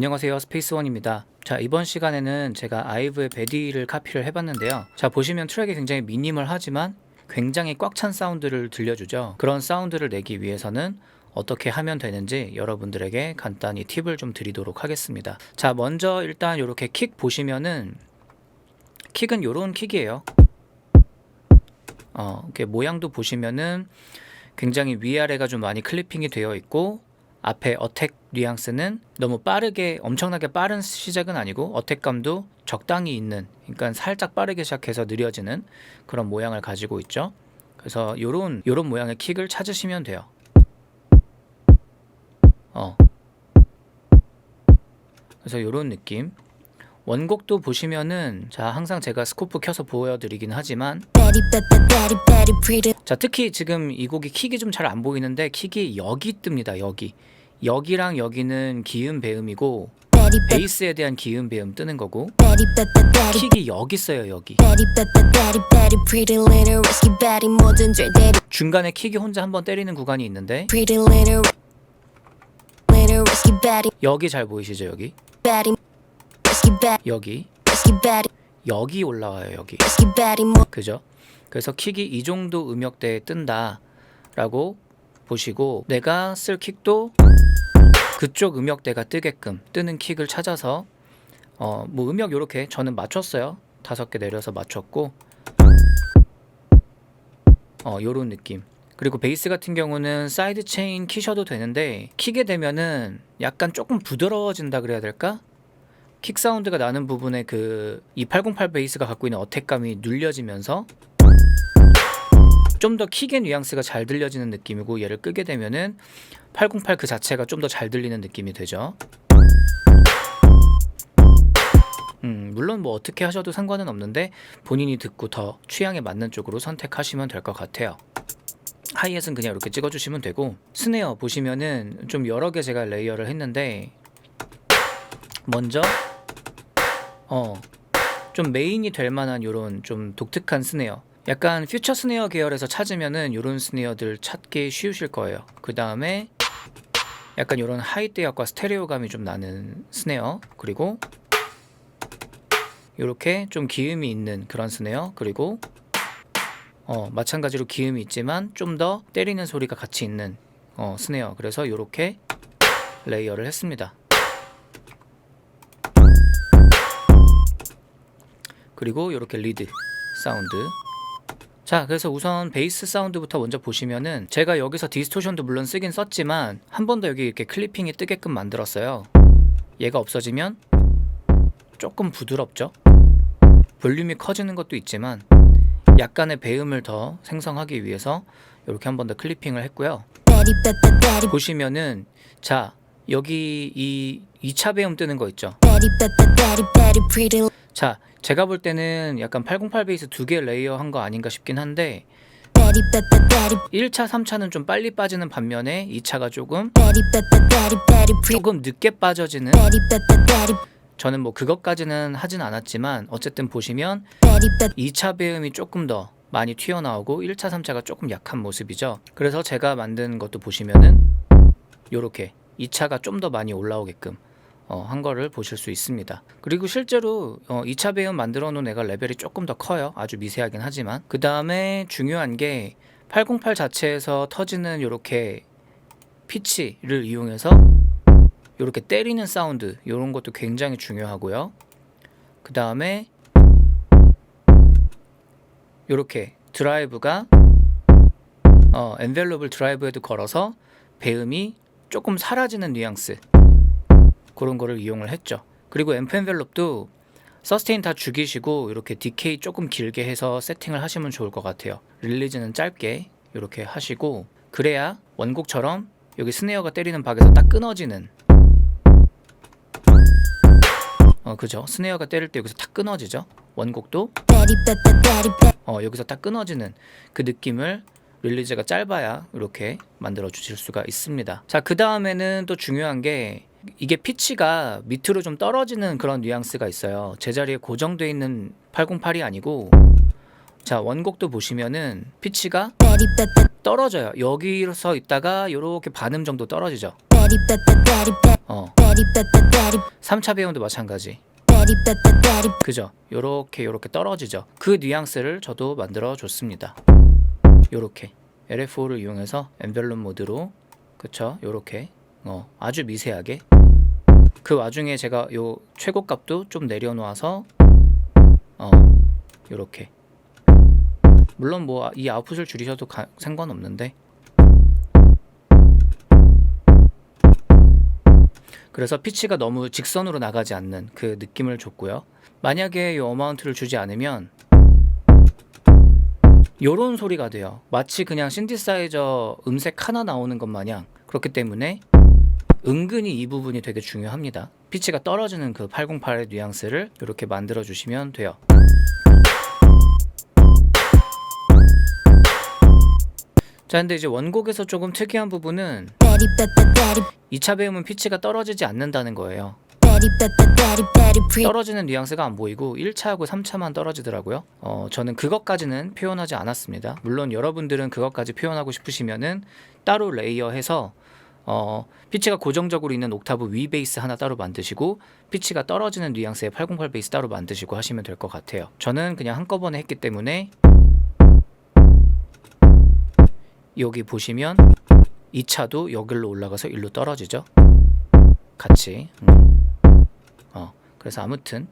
안녕하세요, 스페이스원입니다. 자, 이번 시간에는 제가 아이브의 베디를 카피를 해봤는데요. 자, 보시면 트랙이 굉장히 미니멀하지만 굉장히 꽉 찬 사운드를 들려주죠. 그런 사운드를 내기 위해서는 어떻게 하면 되는지 여러분들에게 간단히 팁을 좀 드리도록 하겠습니다. 자, 먼저 일단 이렇게 킥 보시면은 킥은 요런 킥이에요. 이렇게 모양도 보시면은 굉장히 위아래가 좀 많이 클리핑이 되어 있고, 앞에 어택 뉘앙스는 너무 빠르게 엄청나게 빠른 시작은 아니고 어택감도 적당히 있는, 그러니까 살짝 빠르게 시작해서 느려지는 그런 모양을 가지고 있죠. 그래서 요런 모양의 킥을 찾으시면 돼요. 그래서 요런 느낌. 원곡도 보시면은, 자, 항상 제가 스코프 켜서 보여드리긴 하지만, 자, 특히 지금 이 곡이 킥이 좀 잘 안 보이는데 킥이 여기 뜹니다. 여기랑 여기는 기음 배음이고, 베이스에 대한 기음 배음 뜨는 거고, 킥이 여기 있어요. 여기 중간에 킥이 혼자 한번 때리는 구간이 있는데, 여기 잘 보이시죠? 여기 올라와요. 여기, 그죠? 그래서 킥이 이 정도 음역대에 뜬다 라고 보시고, 내가 쓸 킥도 그쪽 음역대가 뜨게끔 뜨는 킥을 찾아서 뭐 음역 요렇게 저는 맞췄어요. 5개 내려서 맞췄고, 요런 느낌. 그리고 베이스 같은 경우는 사이드 체인 키셔도 되는데, 킥에 되면은 약간 조금 부드러워진다 그래야 될까? 킥 사운드가 나는 부분에 이 808 베이스가 갖고 있는 어택감이 눌려지면서 좀 더 킥의 뉘앙스가 잘 들려지는 느낌이고, 얘를 끄게 되면은 808 그 자체가 좀 더 잘 들리는 느낌이 되죠. 물론 뭐 어떻게 하셔도 상관은 없는데 본인이 듣고 더 취향에 맞는 쪽으로 선택하시면 될 것 같아요. 하이햇은 그냥 이렇게 찍어주시면 되고, 스네어 보시면은 좀 여러 개 제가 레이어를 했는데, 먼저 좀 메인이 될 만한 요런 좀 독특한 스네어, 약간 퓨처 스네어 계열에서 찾으면은 요런 스네어들 찾기 쉬우실 거예요. 그 다음에 약간 요런 하이대역과 스테레오감이 좀 나는 스네어, 그리고 요렇게 좀 기음이 있는 그런 스네어, 그리고 마찬가지로 기음이 있지만 좀 더 때리는 소리가 같이 있는 스네어. 그래서 요렇게 레이어를 했습니다. 그리고 요렇게 리드 사운드. 자, 그래서 우선 베이스 사운드부터 먼저 보시면은, 제가 여기서 디스토션도 물론 쓰긴 썼지만 한 번 더 여기 이렇게 클리핑이 뜨게끔 만들었어요. 얘가 없어지면 조금 부드럽죠. 볼륨이 커지는 것도 있지만 약간의 배음을 더 생성하기 위해서 이렇게 한 번 더 클리핑을 했고요. 보시면은, 자, 여기 이 2차 배음 뜨는 거 있죠. 자, 제가 볼 때는 약간 808 베이스 2개 레이어 한 거 아닌가 싶긴 한데, 1차, 3차는 좀 빨리 빠지는 반면에 2차가 조금 늦게 빠져지는, 저는 뭐 그것까지는 하진 않았지만 어쨌든 보시면 2차 배음이 조금 더 많이 튀어나오고 1차, 3차가 조금 약한 모습이죠. 그래서 제가 만든 것도 보시면은 요렇게 2차가 좀 더 많이 올라오게끔 한 거를 보실 수 있습니다. 그리고 실제로 2차 배음 만들어 놓은 애가 레벨이 조금 더 커요. 아주 미세하긴 하지만. 그 다음에 중요한 게 808 자체에서 터지는 요렇게 피치를 이용해서 요렇게 때리는 사운드, 요런 것도 굉장히 중요하고요. 그 다음에 요렇게 드라이브가 엔벨롭을 드라이브에도 걸어서 배음이 조금 사라지는 뉘앙스, 그런 거를 이용을 했죠. 그리고 앰프 엔벨롭도 서스테인 다 죽이시고 이렇게 디케이 조금 길게 해서 세팅을 하시면 좋을 것 같아요. 릴리즈는 짧게 이렇게 하시고, 그래야 원곡처럼 여기 스네어가 때리는 박에서 딱 끊어지는, 그죠? 스네어가 때릴 때 여기서 딱 끊어지죠. 원곡도 여기서 딱 끊어지는 그 느낌을 릴리즈가 짧아야 이렇게 만들어 주실 수가 있습니다. 자, 그 다음에는 또 중요한 게, 이게 피치가 밑으로 좀 떨어지는 그런 뉘앙스가 있어요. 제자리에 고정되어 있는 808이 아니고, 자, 원곡도 보시면은 피치가 떨어져요. 여기서 있다가 요렇게 반음 정도 떨어지죠. 3차 배음도 마찬가지. 그죠? 요렇게 떨어지죠. 그 뉘앙스를 저도 만들어 줬습니다. 요렇게 LFO를 이용해서 엔벨롭 모드로, 그쵸? 요렇게 아주 미세하게. 그 와중에 제가 요 최고값도 좀 내려놓아서 요렇게, 물론 뭐 이 아웃풋을 줄이셔도 상관없는데, 그래서 피치가 너무 직선으로 나가지 않는 그 느낌을 줬고요. 만약에 이 어마운트를 주지 않으면 요런 소리가 돼요. 마치 그냥 신디사이저 음색 하나 나오는 것 마냥. 그렇기 때문에 은근히 이 부분이 되게 중요합니다. 피치가 떨어지는 그 808의 뉘앙스를 이렇게 만들어 주시면 돼요. 자, 근데 이제 원곡에서 조금 특이한 부분은 2차 배음은 피치가 떨어지지 않는다는 거예요. 떨어지는 뉘앙스가 안 보이고 1차하고 3차만 떨어지더라고요. 저는 그것까지는 표현하지 않았습니다. 물론 여러분들은 그것까지 표현하고 싶으시면은 따로 레이어해서 피치가 고정적으로 있는 옥타브 위 베이스 하나 따로 만드시고 피치가 떨어지는 뉘앙스의 808 베이스 따로 만드시고 하시면 될 것 같아요. 저는 그냥 한꺼번에 했기 때문에 여기 보시면 2차도 여기로 올라가서 일로 떨어지죠. 같이. 그래서 아무튼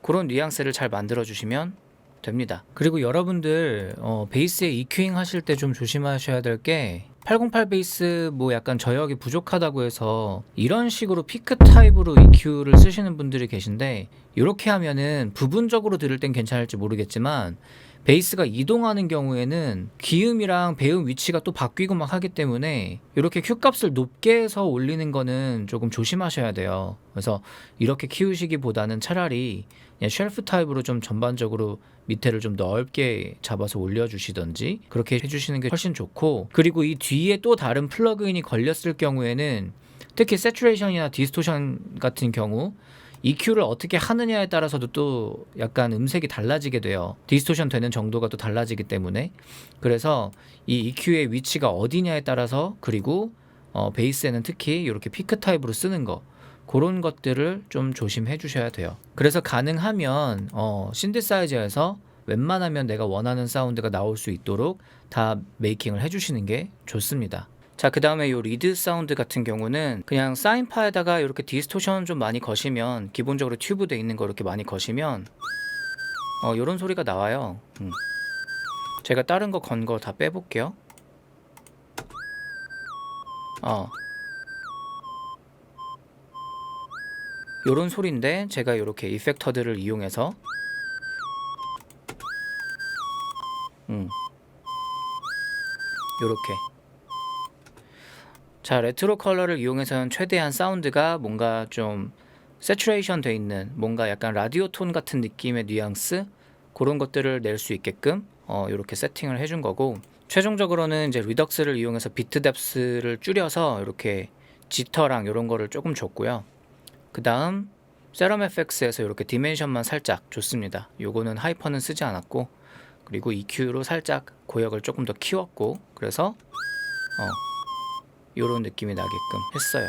그런 뉘앙스를 잘 만들어 주시면 됩니다. 그리고 여러분들 베이스에 EQing 하실 때 좀 조심하셔야 될 게, 808 베이스 뭐 약간 저역이 부족하다고 해서 이런 식으로 피크 타입으로 EQ를 쓰시는 분들이 계신데, 이렇게 하면은 부분적으로 들을 땐 괜찮을지 모르겠지만 베이스가 이동하는 경우에는 기음이랑 배음 위치가 또 바뀌고 막 하기 때문에 이렇게 Q 값을 높게 해서 올리는 거는 조금 조심하셔야 돼요. 그래서 이렇게 키우시기보다는 차라리 그냥 쉘프 타입으로 좀 전반적으로 밑에를 좀 넓게 잡아서 올려주시던지 그렇게 해주시는 게 훨씬 좋고, 그리고 이 뒤에 또 다른 플러그인이 걸렸을 경우에는 특히 세츄레이션이나 디스토션 같은 경우 EQ를 어떻게 하느냐에 따라서도 또 약간 음색이 달라지게 돼요. 디스토션 되는 정도가 또 달라지기 때문에. 그래서 이 EQ의 위치가 어디냐에 따라서, 그리고 베이스에는 특히 이렇게 피크 타입으로 쓰는 거, 그런 것들을 좀 조심해 주셔야 돼요. 그래서 가능하면 신디사이저에서 웬만하면 내가 원하는 사운드가 나올 수 있도록 다 메이킹을 해주시는 게 좋습니다. 자, 그 다음에 이 리드 사운드 같은 경우는 그냥 사인파에다가 이렇게 디스토션 좀 많이 거시면, 기본적으로 튜브 돼 있는 거 이렇게 많이 거시면 요런 소리가 나와요. 제가 다른 거 건 거 다 빼볼게요. 요런 소리인데 제가 이렇게 이펙터들을 이용해서 요렇게, 자, 레트로 컬러를 이용해서는 최대한 사운드가 뭔가 좀 세츄레이션 돼 있는, 뭔가 약간 라디오 톤 같은 느낌의 뉘앙스, 그런 것들을 낼 수 있게끔 이렇게 세팅을 해준 거고, 최종적으로는 이제 리덕스를 이용해서 비트 뎁스를 줄여서 이렇게 지터랑 이런 거를 조금 줬고요. 그 다음 세럼 FX에서 이렇게 디멘션만 살짝 줬습니다. 요거는 하이퍼는 쓰지 않았고, 그리고 EQ로 살짝 고역을 조금 더 키웠고, 그래서 요런 느낌이 나게끔 했어요.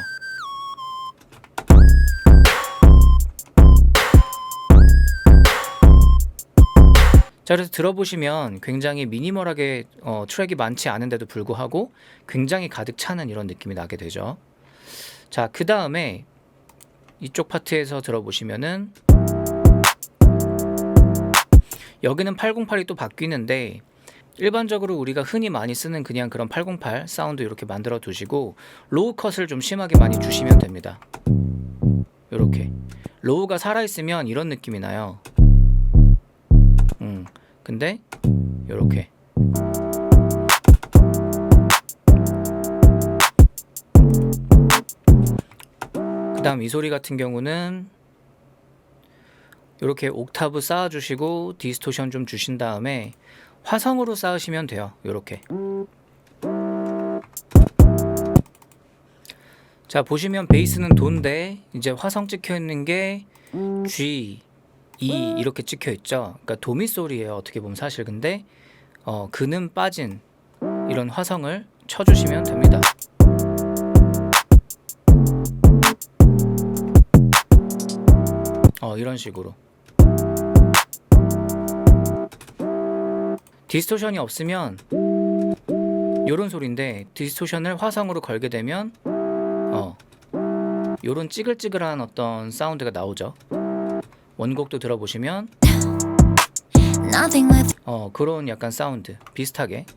자, 그래서 들어보시면 굉장히 미니멀하게 트랙이 많지 않은데도 불구하고 굉장히 가득 차는 이런 느낌이 나게 되죠. 자, 그 다음에 이쪽 파트에서 들어보시면은 여기는 808이 또 바뀌는데, 일반적으로 우리가 흔히 많이 쓰는 그냥 그런 808 사운드 이렇게 만들어 두시고 로우 컷을 좀 심하게 많이 주시면 됩니다. 이렇게 로우가 살아있으면 이런 느낌이 나요. 근데 이렇게 그 다음 이 소리 같은 경우는 이렇게 옥타브 쌓아주시고 디스토션 좀 주신 다음에 화성으로 쌓으시면 돼요. 이렇게. 자, 보시면 베이스는 도인데 이제 화성 찍혀 있는 게 G, E 이렇게 찍혀 있죠. 그러니까 도미 소리예요. 어떻게 보면 사실. 근데 그는 빠진 이런 화성을 쳐주시면 됩니다. 이런 식으로. 디스토션이 없으면 요런 소리인데, 디스토션을 화성으로 걸게 되면 요런 찌글찌글한 어떤 사운드가 나오죠. 원곡도 들어보시면 그런 약간 사운드 비슷하게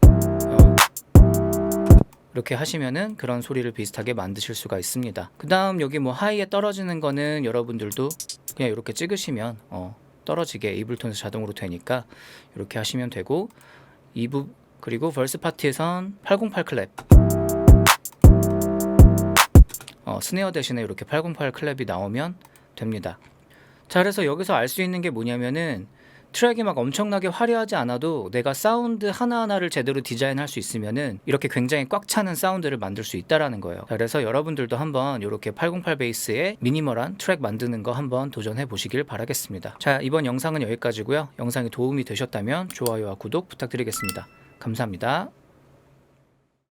이렇게 하시면은 그런 소리를 비슷하게 만드실 수가 있습니다. 그 다음 여기 뭐 하이에 떨어지는 거는 여러분들도 그냥 이렇게 찍으시면 떨어지게 이블톤에서 자동으로 되니까 이렇게 하시면 되고, 그리고 벌스 파트에선 808 클랩, 스네어 대신에 이렇게 808 클랩이 나오면 됩니다. 자, 그래서 여기서 알 수 있는 게 뭐냐면은 트랙이 막 엄청나게 화려하지 않아도 내가 사운드 하나하나를 제대로 디자인할 수 있으면은 이렇게 굉장히 꽉 차는 사운드를 만들 수 있다라는 거예요. 자, 그래서 여러분들도 한번 이렇게 808 베이스에 미니멀한 트랙 만드는 거 한번 도전해 보시길 바라겠습니다. 자, 이번 영상은 여기까지고요. 영상이 도움이 되셨다면 좋아요와 구독 부탁드리겠습니다. 감사합니다.